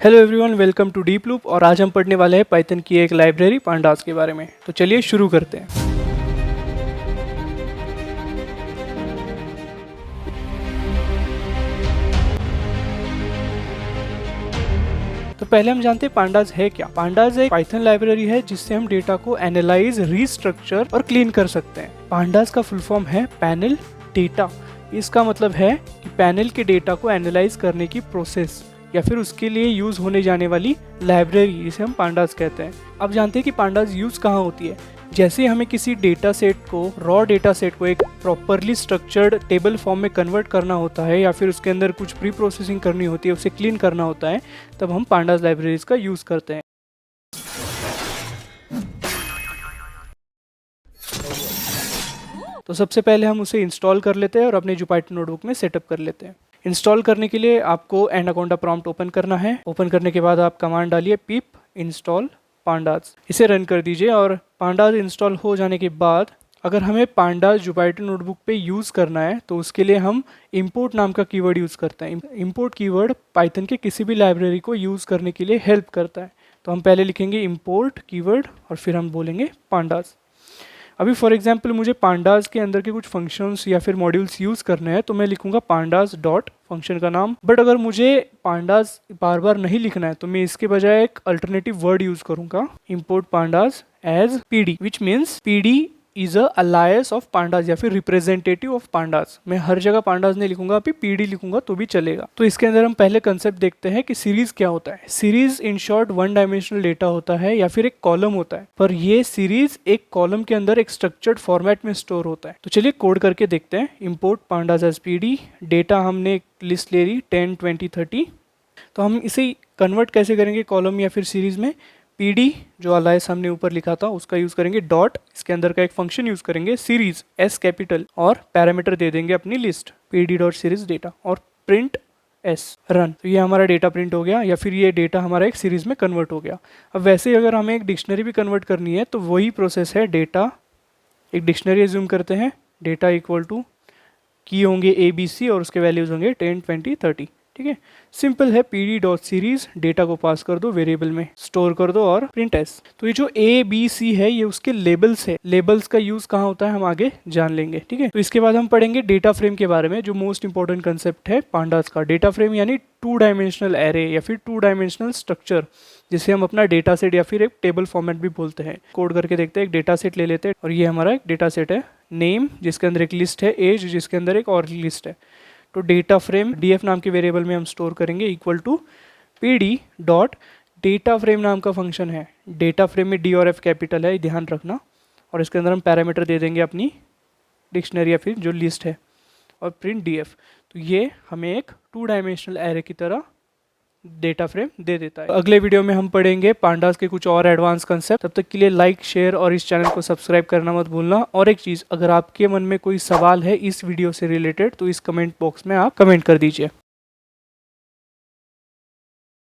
Hello everyone, welcome to deep loop. और आज हम पढ़ने वाले हैं पाइथन की एक लाइब्रेरी पांडास के बारे में। तो चलिए शुरू करते हैं। तो पहले हम जानते हैं पांडास है क्या। पांडास एक पाइथन लाइब्रेरी है जिससे हम डेटा को एनालाइज, रीस्ट्रक्चर और क्लीन कर सकते हैं। पांडास का फुल फॉर्म है पैनल डेटा। इसका मतलब है कि पैनल के डेटा को एनालाइज करने की प्रोसेस या फिर उसके लिए यूज होने जाने वाली लाइब्रेरी, जिसे हम पांडास कहते हैं। अब जानते हैं कि पांडास यूज कहाँ होती है। जैसे हमें किसी डेटा सेट को, रॉ डेटा सेट को एक प्रॉपरली स्ट्रक्चर्ड टेबल फॉर्म में कन्वर्ट करना होता है या फिर उसके अंदर कुछ प्री प्रोसेसिंग करनी होती है, उसे क्लीन करना होता है, तब हम पांडास लाइब्रेरीज का यूज करते हैं। तो सबसे पहले हम उसे इंस्टॉल कर लेते हैं और अपने जुपिटर नोटबुक में सेटअप कर लेते हैं। इंस्टॉल करने के लिए आपको एनाकोंडा प्रॉम्प्ट ओपन करना है। ओपन करने के बाद आप कमांड डालिए पिप इंस्टॉल पांडास। इसे रन कर दीजिए और पांडास इंस्टॉल हो जाने के बाद अगर हमें पांडास जुपिटर नोटबुक पे यूज़ करना है तो उसके लिए हम इंपोर्ट नाम का कीवर्ड यूज़ करते हैं। इंपोर्ट कीवर्ड पाइथन के किसी भी लाइब्रेरी को यूज़ करने के लिए हेल्प करता है। तो हम पहले लिखेंगे इंपोर्ट कीवर्ड और फिर हम बोलेंगे पांडास। अभी फॉर एग्जांपल मुझे पांडास के अंदर के कुछ फंक्शंस या फिर मॉड्यूल्स यूज़ करने हैं तो मैं लिखूंगा पांडास डॉट फंक्शन का नाम। बट अगर मुझे पांडास बार बार नहीं लिखना है तो मैं इसके बजाय एक अल्टरनेटिव वर्ड यूज़ करूंगा, import pandas as pd, which means pd is a alias of pandas या फिर रिप्रेजेंटेटिव ऑफ पांडास। मैं हर जगह पांडास नहीं लिखूंगा, अभी पीडी लिखूंगा तो भी चलेगा। तो इसके अंदर हम पहले कंसेप्ट देखते हैं कि सीरीज क्या होता है। Series in short one dimensional data होता है या फिर एक कॉलम होता है, पर ये सीरीज एक कॉलम के अंदर एक स्ट्रक्चर्ड फॉर्मेट में स्टोर होता है। तो चलिए कोड करके देखते हैं। Import pandas as pd, data हमने एक लिस्ट ले ली 10, 20, 30। तो हम इसे कन्वर्ट कैसे करेंगे कॉलम या फिर सीरीज में। पीडी जो अलायस हमने ऊपर लिखा था उसका यूज करेंगे, डॉट इसके अंदर का एक फंक्शन यूज करेंगे सीरीज एस कैपिटल, और पैरामीटर दे देंगे अपनी list PD dot series data, और प्रिंट एस रन। तो ये हमारा डेटा प्रिंट हो गया या फिर ये डेटा हमारा एक सीरीज में कन्वर्ट हो गया। अब वैसे ही अगर हमें एक डिक्शनरी भी कन्वर्ट करनी है तो वही प्रोसेस है। डेटा, एक डिक्शनरी एज्यूम करते हैं, डेटा इक्वल टू की होंगे ABC और उसके वैल्यूज होंगे 10, 20, 30। ठीक है, सिंपल है। पीडी डॉट सीरीज डेटा को पास कर दो, वेरिएबल में स्टोर कर दो और प्रिंट एस। तो ये जो ABC है ये उसके लेबल्स है। लेबल्स का यूज कहाँ होता है हम आगे जान लेंगे। ठीक है, तो इसके बाद हम पढ़ेंगे डेटा फ्रेम के बारे में, जो मोस्ट इंपॉर्टेंट कंसेप्ट है पांडास का। डेटा फ्रेम यानी टू डायमेंशनल एरे या फिर टू डायमेंशनल स्ट्रक्चर, जिसे हम अपना डेटा सेट या फिर एक टेबल फॉर्मेट भी बोलते हैं। कोड करके देखते हैं। एक डेटा सेट ले लेते हैं और ये हमारा एक डेटा सेट है। नेम जिसके अंदर एक लिस्ट है, एज जिसके अंदर एक और लिस्ट है। तो डेटा फ्रेम डीएफ नाम के वेरिएबल में हम स्टोर करेंगे equal to pd dot data frame नाम का फंक्शन है। डेटा फ्रेम में डी और एफ कैपिटल है, ध्यान रखना। और इसके अंदर हम पैरामीटर दे देंगे अपनी डिक्शनरी या फिर जो लिस्ट है, और प्रिंट डीएफ। तो ये हमें एक टू डायमेंशनल एरे की तरह डेटा फ्रेम दे देता है। अगले वीडियो में हम पढ़ेंगे पांडास के कुछ और एडवांस कंसेप्ट। तब तक के लिए लाइक, शेयर और इस चैनल को सब्सक्राइब करना मत भूलना। और एक चीज़, अगर आपके मन में कोई सवाल है इस वीडियो से रिलेटेड तो इस कमेंट बॉक्स में आप कमेंट कर दीजिए।